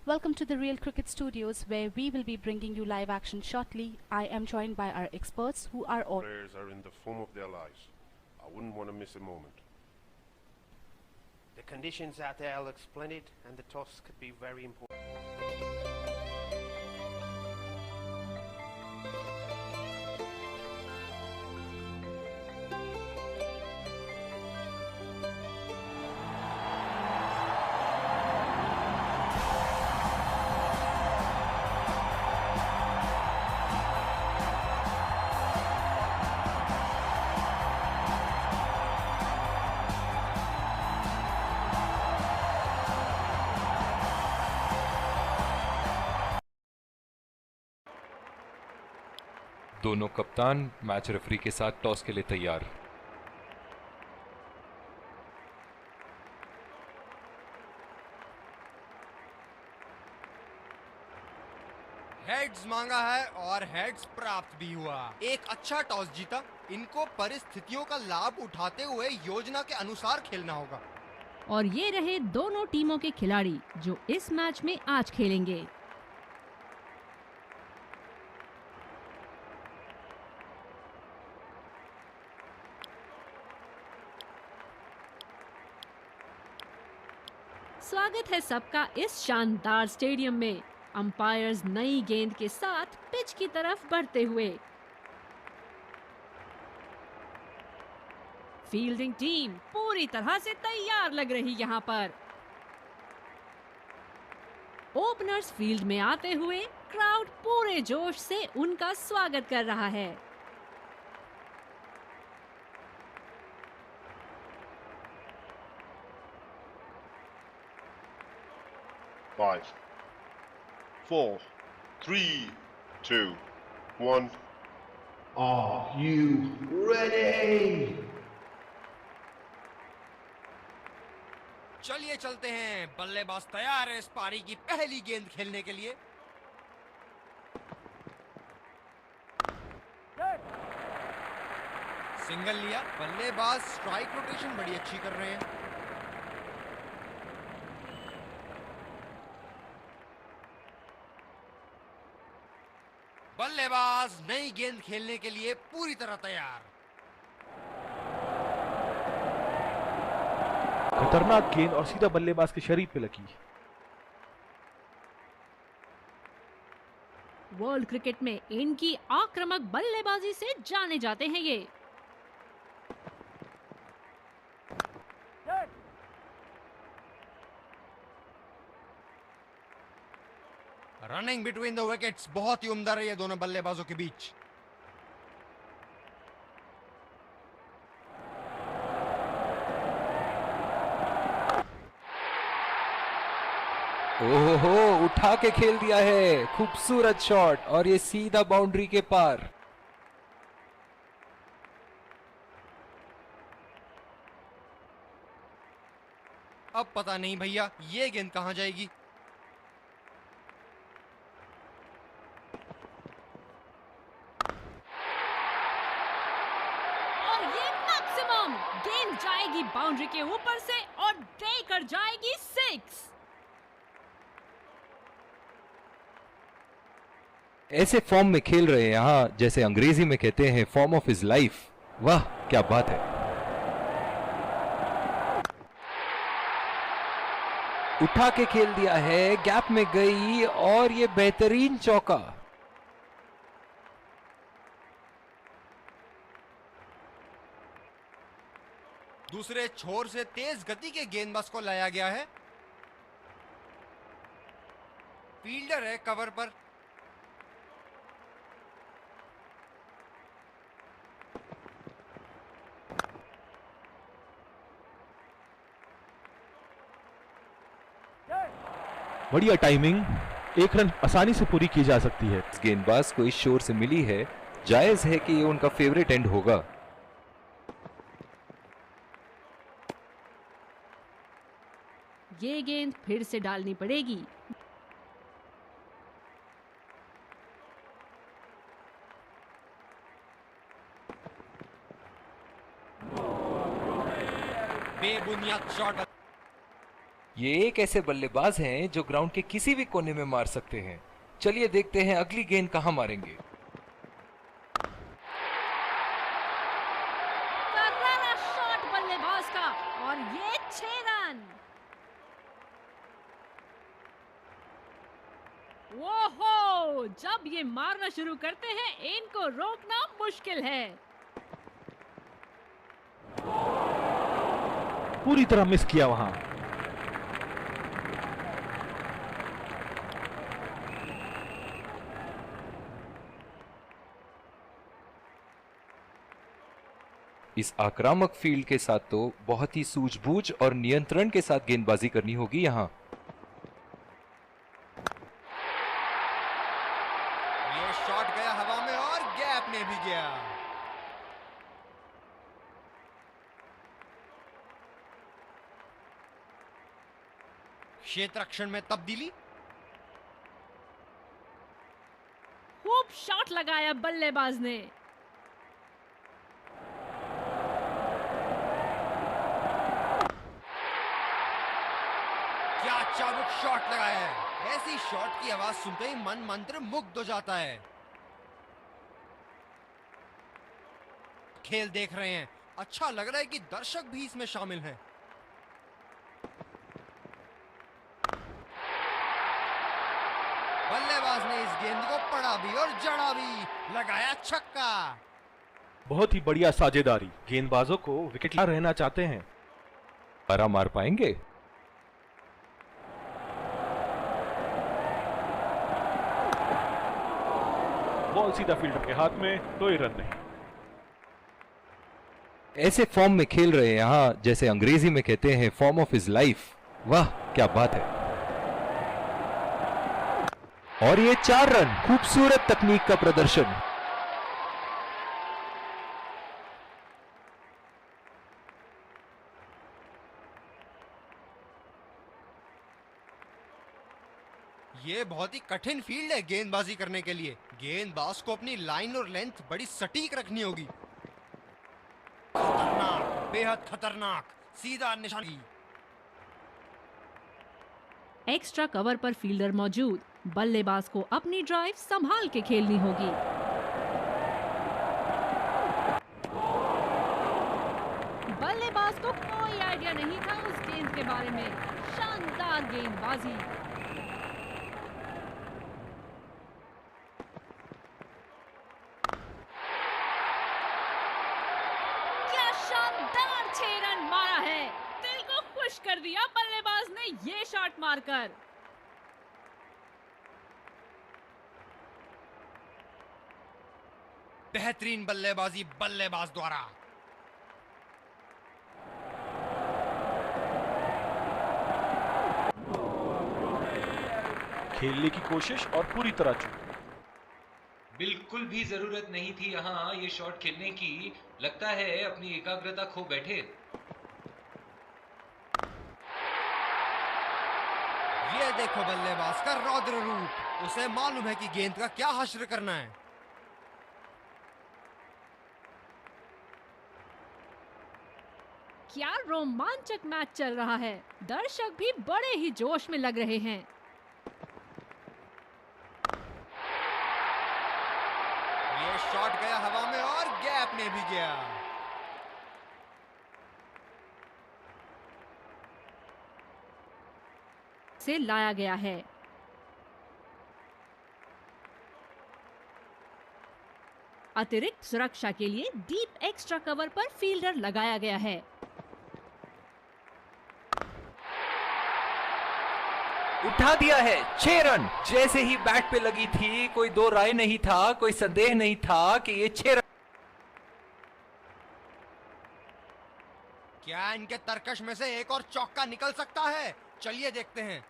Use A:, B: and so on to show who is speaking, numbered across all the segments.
A: Welcome to the Real Cricket Studios, where we will be bringing you live action shortly. I am joined by our experts who are all...
B: Players are in the form of their lives. I wouldn't want to miss a moment.
C: The conditions out there look splendid, and the toss could be very important.
D: दोनों कप्तान match referee के साथ toss के लिए तैयार।
E: Heads मांगा है और हेड्स प्राप्त भी हुआ। एक अच्छा टॉस जीता। इनको परिस्थितियों का लाभ उठाते हुए योजना के अनुसार खेलना होगा।
F: और ये रहे दोनों टीमों के खिलाड़ी जो इस मैच में आज खेलेंगे। स्वागत है सबका इस शानदार स्टेडियम में। अंपायर्स नई गेंद के साथ पिच की तरफ बढ़ते हुए। फील्डिंग टीम पूरी तरह से तैयार लग रही यहाँ पर। ओपनर्स फील्ड में आते हुए क्राउड पूरे जोश से उनका स्वागत कर रहा है।
B: 5, 4, 3, 2, 1.
G: Are you ready?
E: चलिए चलते हैं। बल्लेबाज तैयार है इस पारी की पहली गेंद खेलने के लिए। सिंगल लिया। बल्लेबाज स्ट्राइक रोटेशन बड़ी अच्छी कर रहे हैं। बल्लेबाज नई गेंद खेलने के लिए पूरी तरह तैयार।
G: खतरनाक गेंद और सीधा बल्लेबाज के शरीर पे लगी।
F: वर्ल्ड क्रिकेट में इनकी आक्रामक बल्लेबाजी से जाने जाते हैं ये।
E: रनिंग बिटवीन द विकेट्स बहुत ही उम्दा रही है दोनों बल्लेबाजों के बीच।
D: ओहो, उठा के खेल दिया है। खूबसूरत शॉट और ये सीधा बाउंड्री के पार।
E: अब पता नहीं भैया ये गेंद कहां जाएगी।
F: गेंद जाएगी बाउंड्री के ऊपर से और देकर जाएगी 6।
D: ऐसे फॉर्म में खेल रहे हैं यहाँ, जैसे अंग्रेजी में कहते हैं फॉर्म ऑफ हिज लाइफ। वाह क्या बात है। उठा के खेल दिया है, गैप में गई और ये बेहतरीन चौका।
E: दूसरे छोर से तेज गति के गेंदबाज को लाया गया है। फील्डर है कवर पर।
G: बढ़िया टाइमिंग। एक रन आसानी से पूरी की जा सकती है।
D: गेंदबाज को इस शोर से मिली है, जायज है कि ये उनका फेवरेट एंड होगा।
F: ये गेंद फिर से डालनी पड़ेगी।
E: बेबुनियाद शॉट।
D: ये एक ऐसे बल्लेबाज हैं जो ग्राउंड के किसी भी कोने में मार सकते हैं। चलिए देखते हैं अगली गेंद कहां मारेंगे।
F: करारा शॉट बल्लेबाज का और ये 6 रन। ओहो, जब ये मारना शुरू करते हैं इनको रोकना मुश्किल है।
G: पूरी तरह मिस किया वहां।
D: इस आक्रामक फील्ड के साथ तो बहुत ही सूझबूझ और नियंत्रण के साथ गेंदबाजी करनी होगी यहां।
E: ये शॉट गया हवा में और गैप में भी गया। क्षेत्र रक्षण में तब्दीली।
F: खूब शॉट लगाया बल्लेबाज ने।
E: क्या चाबुक शॉट लगाया है। ऐसी शॉट की आवाज सुनते ही मन मंत्र मुग्ध हो जाता है। खेल देख रहे हैं, अच्छा लग रहा है कि दर्शक भी इसमें शामिल हैं। बल्लेबाज ने इस गेंद को पढ़ा भी और जड़ा भी, लगाया छक्का।
G: बहुत ही बढ़िया साझेदारी। गेंदबाजों को विकेट रहना चाहते हैं।
D: पारा मार पाएंगे?
G: बॉल सीधा फील्डर के हाथ में, कोई रन नहीं।
D: ऐसे फॉर्म में खेल रहे हैं यहां, जैसे अंग्रेजी में कहते हैं फॉर्म ऑफ हिज लाइफ। वाह क्या बात है। और ये 4 रन, खूबसूरत तकनीक का प्रदर्शन।
E: ये बहुत ही कठिन फील्ड है गेंदबाजी करने के लिए। गेंदबाज को अपनी लाइन और लेंथ बड़ी सटीक रखनी होगी। खतरनाक, बेहद खतरनाक, सीधा निशाना।
F: एक्स्ट्रा कवर पर फील्डर मौजूद, बल्लेबाज को अपनी ड्राइव संभाल के खेलनी होगी। बल्लेबाज को कोई आइडिया नहीं था उस गेंद के बारे में। शानदार गेंदबाजी। क्या शानदार 6 रन मारा है। दिल को खुश कर दिया बल्लेबाज ने ये शॉट मारकर।
E: बेहतरीन बल्लेबाजी बल्लेबाज द्वारा।
G: खेलने की कोशिश और पूरी तरह चूक।
D: बिल्कुल भी जरूरत नहीं थी यहाँ ये शॉट खेलने की। लगता है अपनी एकाग्रता खो बैठे।
E: ये देखो बल्लेबाज का रौद्र रूप। उसे मालूम है कि गेंद का क्या हश्र करना है।
F: क्या रोमांचक मैच चल रहा है। दर्शक भी बड़े ही जोश में लग रहे हैं।
E: ये शॉट गया हवा में और गैप में भी गया।
F: से लाया गया है। अतिरिक्त सुरक्षा के लिए डीप एक्स्ट्रा कवर पर फील्डर लगाया गया है।
D: उठा दिया है 6 रन। जैसे ही बैट पे लगी थी कोई दो राय नहीं था, कोई संदेह नहीं था कि ये 6 रन।
E: क्या इनके तरकश में से एक और चौका निकल सकता है? चलिए देखते हैं।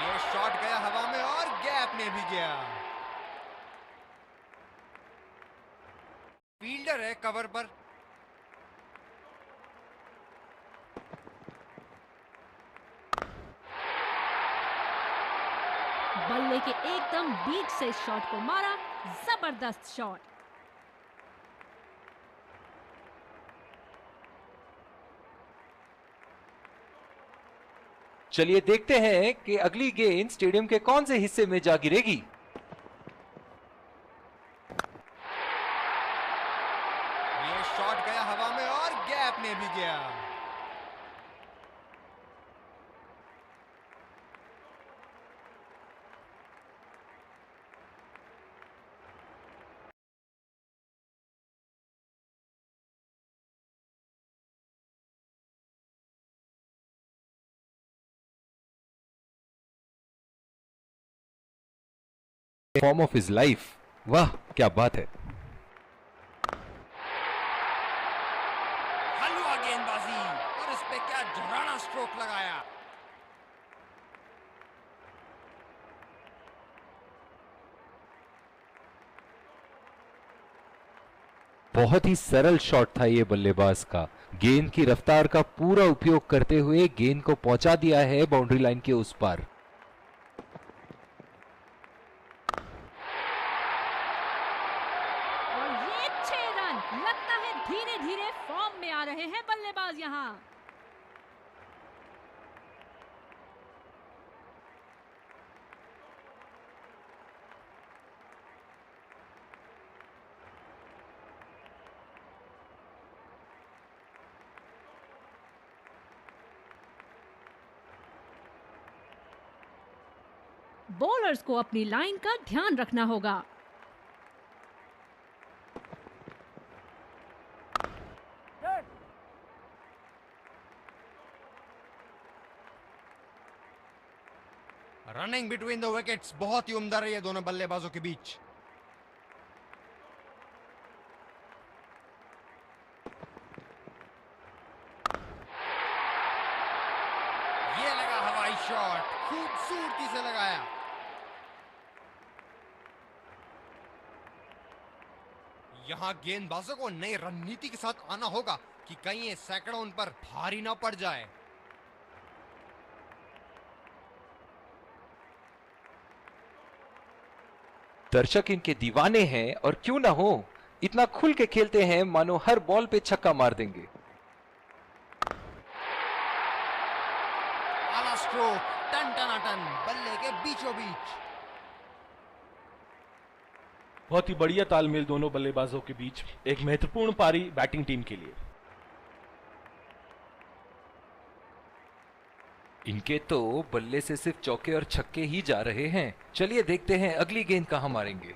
E: ये शॉट गया हवा में और गैप में भी गया। फील्डर है कवर पर।
F: बल्ले के एकदम बीच से शॉट को मारा। जबरदस्त शॉट।
D: चलिए देखते हैं कि अगली गेंद स्टेडियम के कौन से हिस्से में जा गिरेगी।
E: ये शॉट गया हवा में और गैप में भी गया।
D: फॉर्म ऑफ हिज लाइफ, वाह क्या बात है।
E: हलवा गेंदबाजी और इस पे क्या झराना स्ट्रोक लगाया।
D: बहुत ही सरल शॉट था ये बल्लेबाज का। गेंद की रफ्तार का पूरा उपयोग करते हुए गेंद को पहुंचा दिया है बाउंड्री लाइन के उस पार।
F: और ये 6 रन। लगता है धीरे धीरे फॉर्म में आ रहे हैं बल्लेबाज यहाँ। बॉलर्स को अपनी लाइन का ध्यान रखना होगा।
E: रनिंग बिटवीन द विकेट्स बहुत ही उम्दा रही है दोनों बल्लेबाजों के बीच। ये लगा हवाई शॉट, खूबसूरती से लगाया। यहां गेंदबाजों को नई रणनीति के साथ आना होगा कि कहीं ये सैकड़ों उन पर भारी ना पड़ जाए।
D: दर्शक इनके दीवाने हैं और क्यों ना हो, इतना खुल के खेलते हैं मानो हर बॉल पे छक्का मार देंगे।
E: आला स्ट्रोक, टन टनाटन, बल्ले के बीचों बीच।
G: बहुत ही बढ़िया तालमेल दोनों बल्लेबाजों के बीच। एक महत्वपूर्ण पारी बैटिंग टीम के लिए।
D: इनके तो बल्ले से सिर्फ चौके और छक्के ही जा रहे हैं। चलिए देखते हैं अगली गेंद कहां मारेंगे।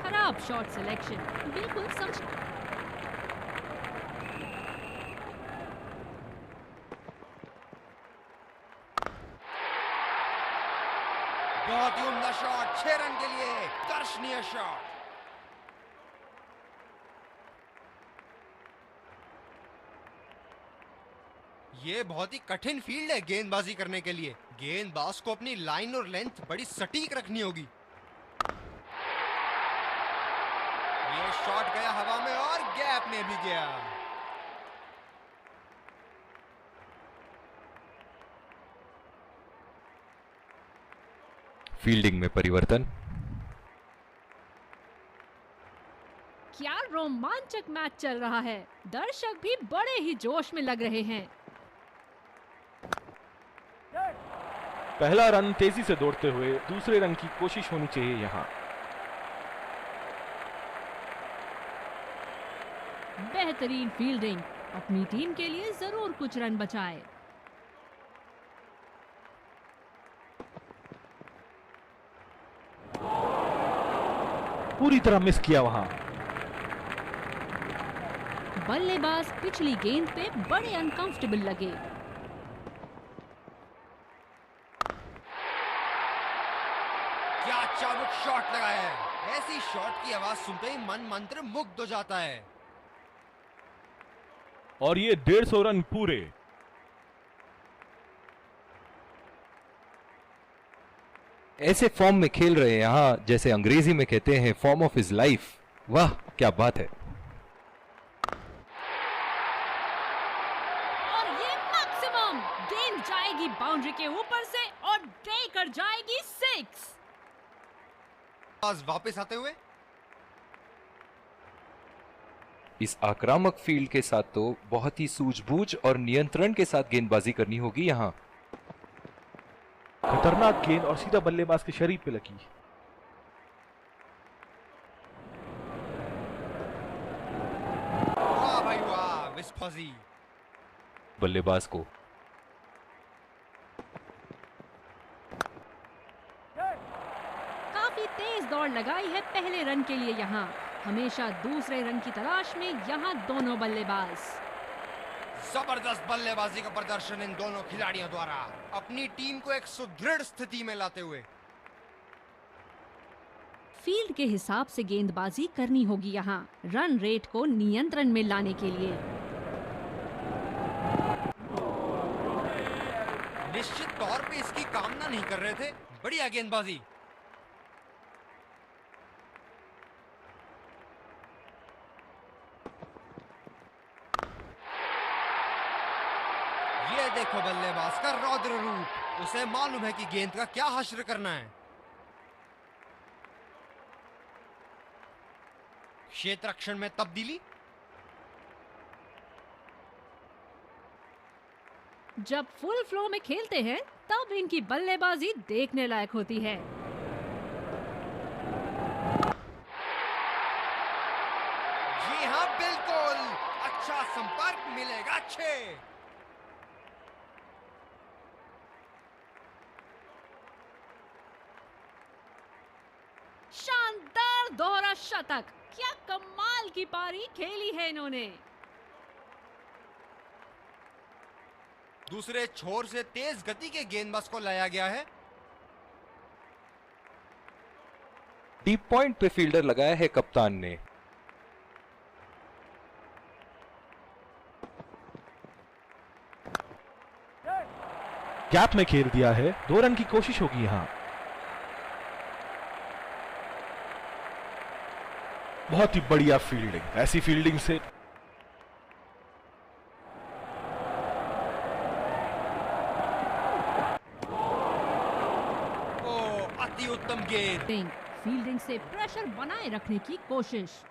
F: खराब शॉट सिलेक्शन, बिल्कुल समझ।
E: बहुत ही उम्दा शॉट, 6 रन के लिए दर्शनीय शॉट। ये बहुत ही कठिन फील्ड है गेंदबाजी करने के लिए। गेंदबाज को अपनी लाइन और लेंथ बड़ी सटीक रखनी होगी। ये शॉट गया हवा में और गैप में भी गया।
D: फील्डिंग में परिवर्तन।
F: क्या रोमांचक मैच चल रहा है। दर्शक भी बड़े ही जोश में लग रहे हैं।
G: पहला रन तेजी से दौड़ते हुए दूसरे रन की कोशिश होनी चाहिए यहां।
F: बेहतरीन फील्डिंग, अपनी टीम के लिए जरूर कुछ रन बचाए।
G: पूरी तरह मिस किया वहां।
F: बल्लेबाज पिछली गेंद पे बड़े अनकंफर्टेबल लगे।
E: क्या चाबुक शॉट लगाया है। ऐसी शॉट की आवाज सुनते ही मन मंत्र मुग्ध हो जाता है।
G: और ये 150 रन पूरे।
D: ऐसे फॉर्म में खेल रहे हैं यहां, जैसे अंग्रेजी में कहते हैं फॉर्म ऑफ हिज लाइफ। वाह क्या बात है।
F: और ये मैक्सिमम, गेंद जाएगी बाउंड्री के ऊपर से और देकर जाएगी 6।
E: आज वापस आते हुए
D: इस आक्रामक फील्ड के साथ तो बहुत ही सूझबूझ और नियंत्रण के साथ गेंदबाजी करनी होगी यहाँ।
G: खतरनाक गेंद और सीधा बल्लेबाज के शरीर पे लगी।
E: वाह भाई वाह, विस्फाजी।
D: बल्लेबाज को
F: काफी तेज दौड़ लगाई है पहले रन के लिए यहाँ। हमेशा दूसरे रन की तलाश में यहाँ दोनों बल्लेबाज।
E: जबरदस्त बल्लेबाजी का प्रदर्शन इन दोनों खिलाड़ियों द्वारा अपनी टीम को एक सुदृढ़ स्थिति में लाते हुए।
F: फील्ड के हिसाब से गेंदबाजी करनी होगी यहाँ, रन रेट को नियंत्रण में लाने के लिए।
E: निश्चित तौर पे इसकी कामना नहीं कर रहे थे। बढ़िया गेंदबाजी। ये देखो बल्लेबाज का रौद्र रूप। उसे मालूम है कि गेंद का क्या हश्र करना है। क्षेत्र रक्षण में तब्दीली।
F: जब फुल फ्लो में खेलते हैं तब इनकी बल्लेबाजी देखने लायक होती है।
E: जी हाँ बिल्कुल, अच्छा संपर्क मिलेगा। अच्छे
F: शानदार दोहरा शतक। क्या कमाल की पारी खेली है इन्होंने।
E: दूसरे छोर से तेज गति के गेंदबाज को लाया गया है।
D: डीप पॉइंट पे फील्डर लगाया है कप्तान ने।
G: गैप में खेल दिया है। 2 रन की कोशिश होगी यहाँ। बहुत ही बढ़िया फील्डिंग। ऐसी फील्डिंग से
E: अति उत्तम गेंद।
F: फील्डिंग से प्रेशर बनाए रखने की कोशिश।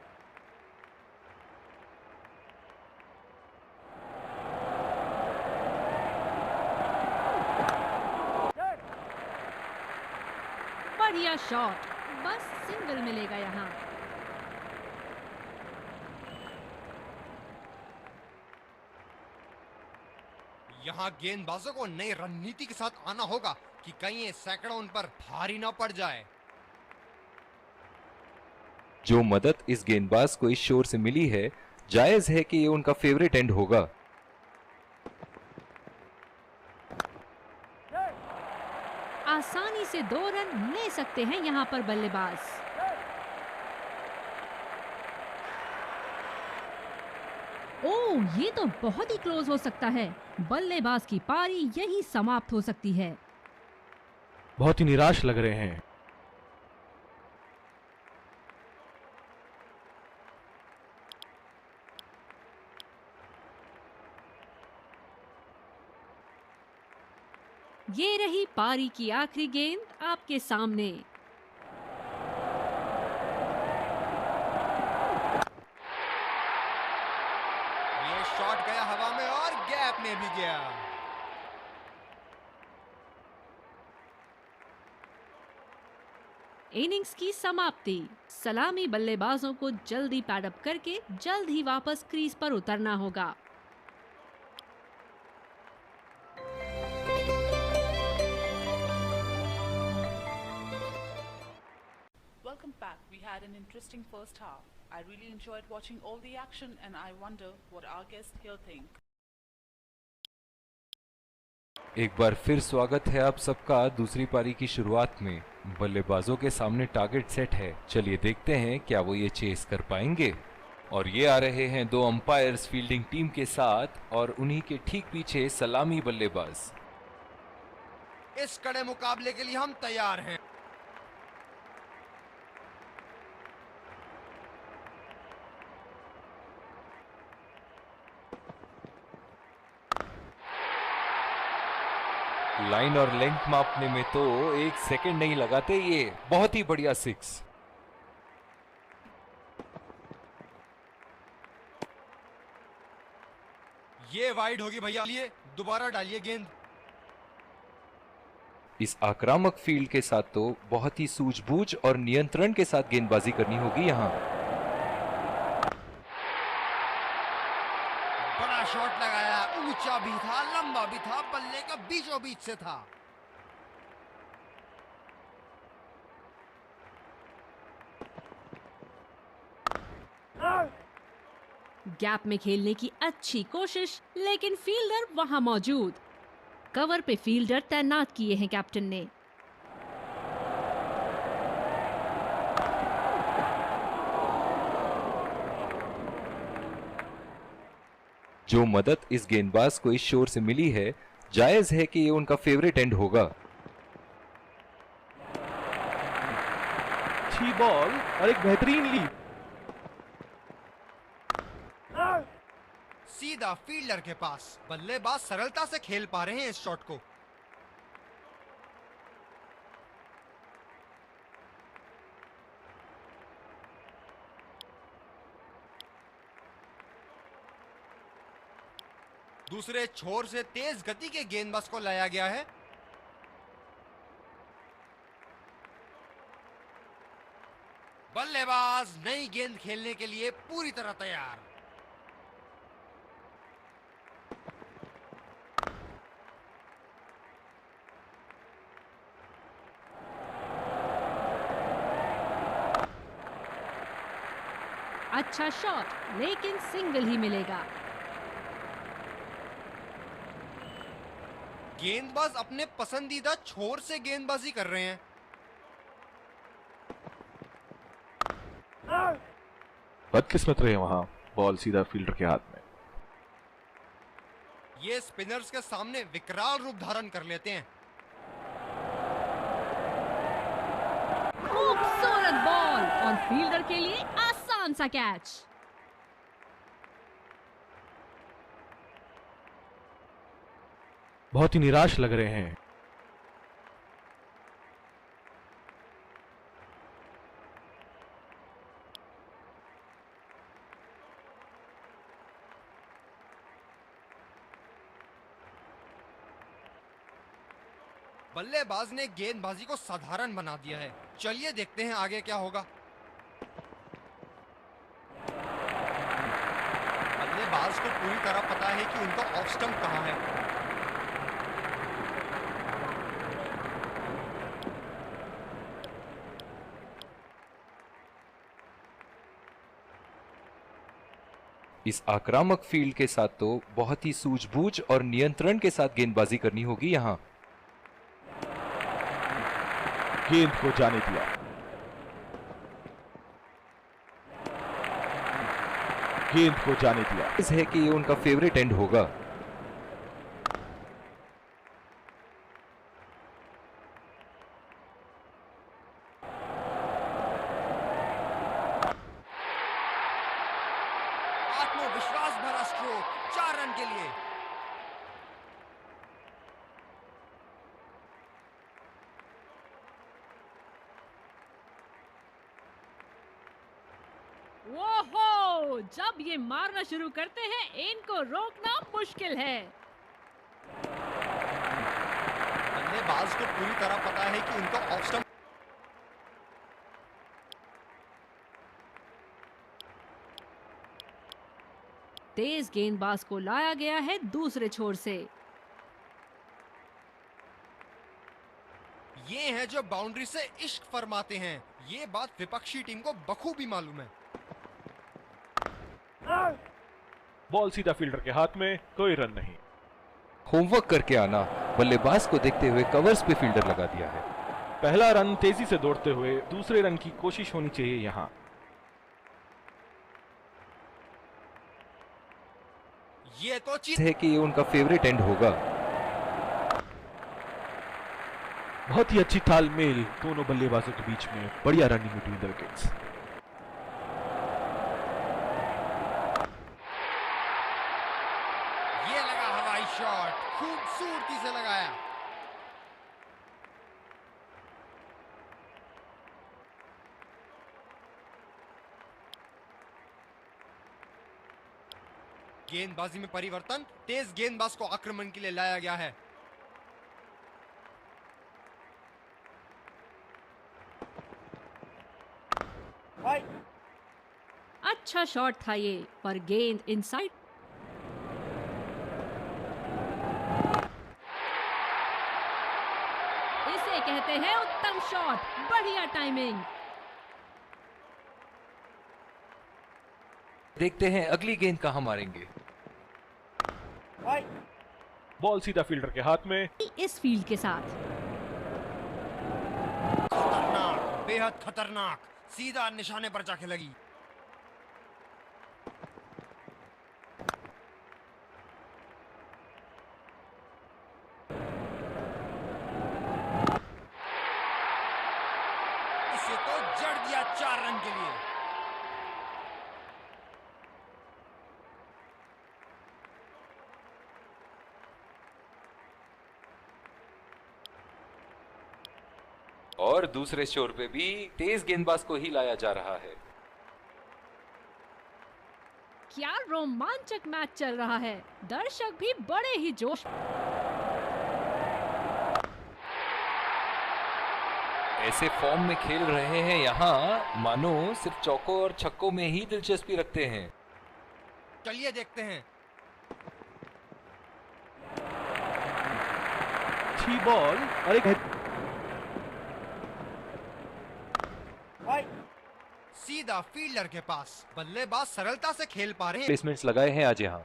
F: बढ़िया शॉट, बस सिंगल मिलेगा यहाँ।
E: यहाँ गेंदबाजों को नई रणनीति के साथ आना होगा कि कहीं ये सैकड़ों उन पर भारी ना पड़ जाए।
D: जो मदद इस गेंदबाज को इस शोर से मिली है, जायज है कि ये उनका फेवरेट एंड होगा।
F: आसानी से 2 रन ले सकते हैं यहाँ पर बल्लेबाज। ओह, ये तो बहुत ही क्लोज हो सकता है। बल्लेबाज की पारी यही समाप्त हो सकती है।
G: बहुत ही निराश लग रहे हैं।
F: ये रही पारी की आखिरी गेंद आपके सामने।
E: ये शॉट गया हवा में और गैप में भी गया।
F: इनिंग्स की समाप्ति। सलामी बल्लेबाजों को जल्दी पैडअप करके जल्द ही वापस क्रीज पर उतरना होगा।
H: Welcome back. We had an interesting first half. I really enjoyed watching all the action and I wonder what our guests here think.
D: एक बार फिर स्वागत है आप सबका दूसरी पारी की शुरुआत में। बल्लेबाजों के सामने टारगेट सेट है। चलिए देखते हैं क्या वो ये चेस कर पाएंगे। और ये आ रहे हैं 2 अंपायर्स फील्डिंग टीम के साथ और उन्हीं के ठीक पीछे सलामी बल्लेबाज।
E: इस कड़े मुकाबले के लिए हम तैयार हैं।
D: लाइन और लेंथ मापने में तो 1 सेकंड नहीं लगाते ये। बहुत ही बढ़िया 6।
E: ये वाइड होगी भैया, लिए दोबारा डालिए गेंद।
D: इस आक्रामक फील्ड के साथ तो बहुत ही सूझबूझ और नियंत्रण के साथ गेंदबाजी करनी होगी यहाँ।
E: बड़ा शॉट लगाया, ऊंचा भी था, लंबा भी था, बल्ले का बीचों बीच से था।
F: गैप में खेलने की अच्छी कोशिश, लेकिन फील्डर वहां मौजूद। कवर पे फील्डर तैनात किए हैं कैप्टन ने।
D: जो मदद इस गेंदबाज को इस शोर से मिली है, जायज है कि ये उनका फेवरेट एंड होगा।
G: अच्छी बॉल और एक बेहतरीन लीड।
E: सीधा फील्डर के पास, बल्लेबाज सरलता से खेल पा रहे हैं इस शॉट को। दूसरे छोर से तेज गति के गेंदबाज को लाया गया है। बल्लेबाज नई गेंद खेलने के लिए पूरी तरह तैयार।
F: अच्छा शॉट, लेकिन सिंगल ही मिलेगा।
E: गेंदबाज अपने पसंदीदा छोर से गेंदबाजी कर रहे हैं।
G: बदकिस्मत रहे वहां, बॉल सीधा फील्डर के हाथ में।
E: ये स्पिनर्स के सामने विकराल रूप धारण कर लेते हैं।
F: खूबसूरत बॉल और फील्डर के लिए आसान सा कैच।
G: बहुत ही निराश लग रहे हैं।
E: बल्लेबाज ने गेंदबाजी को साधारण बना दिया है। चलिए देखते हैं आगे क्या होगा। बल्लेबाज को पूरी तरह पता है कि उनका ऑफ स्टंप कहां है।
D: इस आक्रामक फील्ड के साथ तो बहुत ही सूझबूझ और नियंत्रण के साथ गेंदबाजी करनी होगी यहाँ।
G: गेंद को जाने दिया। गेंद को जाने दिया।
D: इस है कि ये उनका फेवरेट एंड होगा।
E: आत्मविश्वास भरा स्ट्रोक, 4 रन के लिए।
F: ओहो, जब ये मारना शुरू करते हैं, इनको रोकना मुश्किल है।
E: बल्लेबाज को पूरी तरह पता है कि उनका ऑफ स्टंप।
F: तेज गेंदबाज को लाया गया है दूसरे छोर से।
E: ये हैं जो बाउंड्री से इश्क फरमाते हैं। ये बात विपक्षी टीम को बखूबी मालूम है।
G: बॉल सीधा फील्डर के हाथ में, कोई रन नहीं।
D: होमवर्क करके आना, बल्लेबाज को देखते हुए कवर्स पे फील्डर लगा दिया है।
G: पहला रन तेजी से दौड़ते हुए, दूसरे रन की कोशिश होनी चाहिए यहाँ।
E: ये तो चीज
D: है कि ये उनका फेवरेट एंड होगा।
G: बहुत ही अच्छी तालमेल दोनों बल्लेबाजों के बीच में। बढ़िया रनिंग बिटवीन द विकेट्स।
E: ये लगा हवाई शॉट, खूबसूरती से लगाया। गेंदबाजी में परिवर्तन, तेज गेंदबाज को आक्रमण के लिए लाया गया है।
F: अच्छा शॉट था ये, पर गेंद इनसाइड। इसे कहते हैं उत्तम शॉट, बढ़िया टाइमिंग।
D: देखते हैं अगली गेंद कहां मारेंगे।
G: बॉल सीधा फील्डर के हाथ में।
F: इस फील्ड के साथ
E: खतरनाक, बेहद खतरनाक, सीधा निशाने पर जाके लगी। इसे तो जड़ दिया 4 रन के लिए।
D: और दूसरे छोर पे भी तेज गेंदबाज को ही लाया जा रहा है।
F: क्या रोमांचक मैच चल रहा है, दर्शक भी बड़े ही जोश।
D: ऐसे फॉर्म में खेल रहे हैं यहाँ, मानो सिर्फ चौकों और छक्कों में ही दिलचस्पी रखते हैं।
E: चलिए देखते हैं।
G: अच्छी बॉल और एक
E: सीधा फील्डर के पास, बल्लेबाज सरलता से खेल पा रहे हैं।
D: प्लेसमेंट्स लगाए हैं आज यहाँ।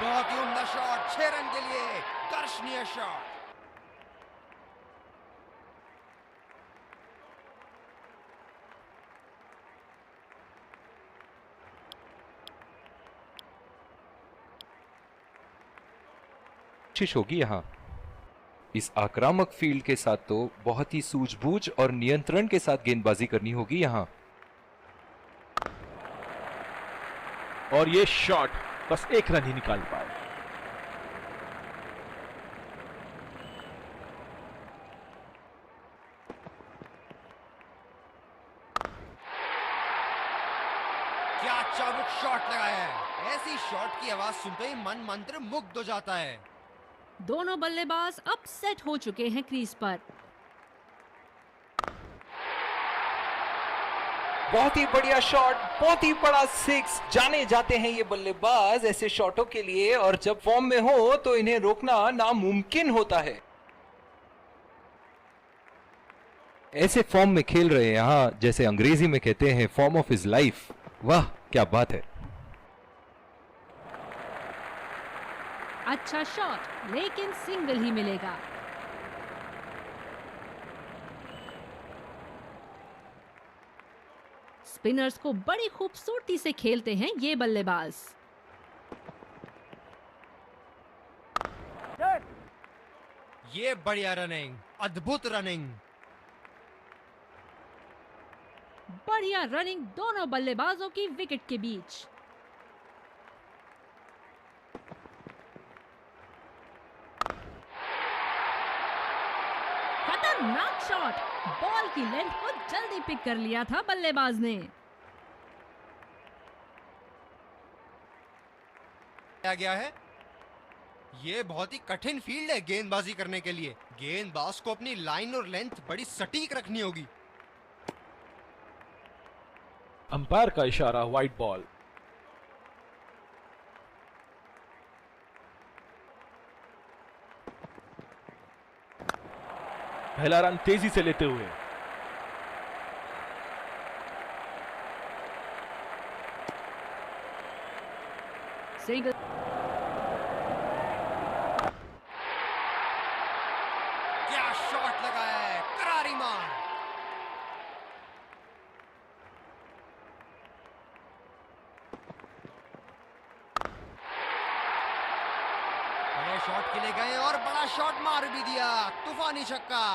E: बहुत ही उम्दा शॉट, 6 रन के लिए, दर्शनीय शॉट।
D: कोशिश होगी यहाँ। इस आक्रामक फील्ड के साथ तो बहुत ही सूझबूझ और नियंत्रण के साथ गेंदबाजी करनी होगी यहाँ।
G: और ये शॉट बस 1 रन ही निकाल पाए।
E: क्या चाबुक शॉट लगाया है। ऐसी शॉट की आवाज सुनते ही मन मंत्र मुग्ध हो जाता है।
F: दोनों बल्लेबाज अब सेट हो चुके हैं क्रीज पर।
D: बहुत ही बढ़िया शॉट, बहुत ही बड़ा 6। जाने जाते हैं ये बल्लेबाज ऐसे शॉटों के लिए, और जब फॉर्म में हो तो इन्हें रोकना नामुमकिन होता है। ऐसे फॉर्म में खेल रहे हैं यहाँ, जैसे अंग्रेजी में कहते हैं फॉर्म ऑफ हिज लाइफ। वाह क्या बात है।
F: अच्छा शॉट, लेकिन सिंगल ही मिलेगा। स्पिनर्स को बड़ी खूबसूरती से खेलते हैं ये बल्लेबाज।
E: ये बढ़िया रनिंग, अद्भुत रनिंग।
F: बढ़िया रनिंग दोनों बल्लेबाजों की विकेट के बीच। खतरनाक शॉट, बॉल की लेंथ को जल्दी पिक कर लिया था बल्लेबाज ने।
E: गया है। ये बहुत ही कठिन फील्ड है गेंदबाजी करने के लिए। गेंदबाज को अपनी लाइन और लेंथ बड़ी सटीक रखनी होगी।
G: अंपायर का इशारा, वाइड बॉल। पहला रन तेजी से लेते हुए।
F: सिंगल।
E: क्या शॉट लगाया है, करारी मार। बड़े शॉट के लिए गए और बड़ा शॉट मार भी दिया, तूफानी छक्का।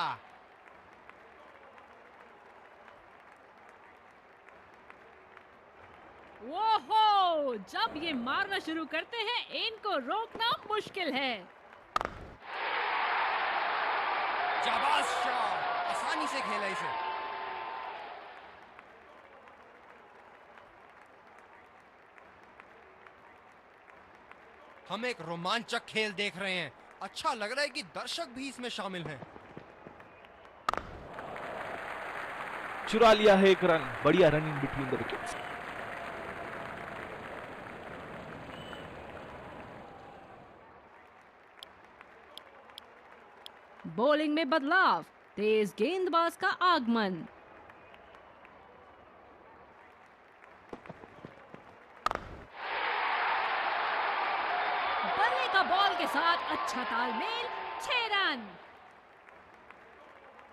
F: ओहो, जब ये मारना शुरू करते हैं इनको रोकना मुश्किल है।
E: जाबाज शॉट, आसानी से खेला इसे। हम एक रोमांचक खेल देख रहे हैं। अच्छा लग रहा है कि दर्शक भी इसमें शामिल हैं।
G: चुरा लिया है एक रन। बढ़िया run in between the wickets.
F: Bowling में बदलाव, तेज गेंदबाज का आगमन। बल्ले का बॉल के साथ अच्छा तालमेल, 6 रन।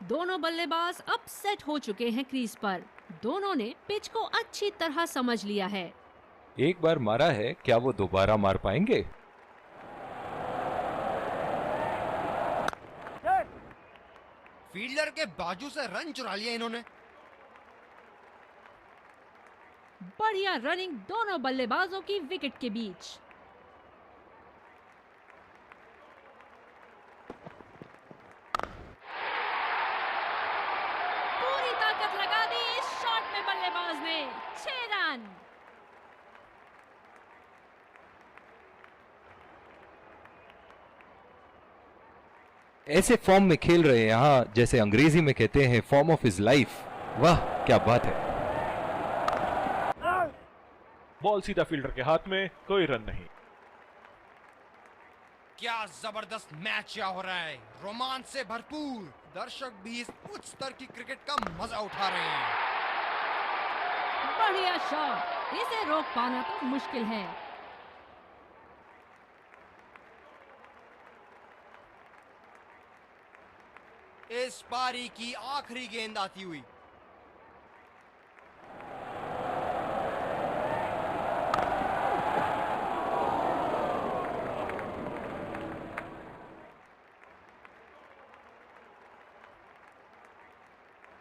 F: दोनों बल्लेबाज अब सेट हो चुके हैं क्रीज पर। दोनों ने पिच को अच्छी तरह समझ लिया है।
D: एक बार मारा है, क्या वो दोबारा मार पाएंगे?
E: फील्डर के बाजू से रन चुरा लिया इन्होंने।
F: बढ़िया रनिंग दोनों बल्लेबाजों की विकेट के बीच। पूरी ताकत लगा दी इस शॉट में बल्लेबाज ने, 6 रन।
D: ऐसे फॉर्म में खेल रहे हैं यहाँ, जैसे अंग्रेजी में कहते हैं फॉर्म ऑफ हिज लाइफ। वाह क्या बात है।
G: बॉल सीधा फील्डर के हाथ में, कोई रन नहीं।
E: क्या जबरदस्त मैच यहाँ हो रहा है, रोमांच से भरपूर। दर्शक भी इस उच्च स्तर की क्रिकेट का मजा उठा रहे हैं।
F: बढ़िया शॉट, इसे रोक पाना तो मुश्किल है।
E: इस पारी की आखिरी गेंद आती हुई।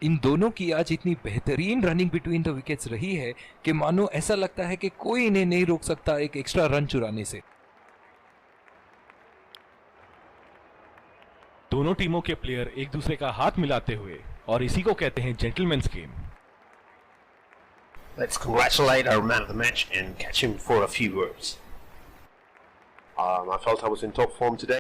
D: इन दोनों की आज इतनी बेहतरीन रनिंग बिटवीन द विकेट्स रही है कि मानो ऐसा लगता है कि कोई इन्हें नहीं रोक सकता एक एक्स्ट्रा रन चुराने से।
G: दोनों टीमों के प्लेयर एक दूसरे का हाथ मिलाते हुए, और इसी को कहते हैं gentleman's game.
C: Let's congratulate our man of the match and catch him for a few words.
B: I felt I was in top form today.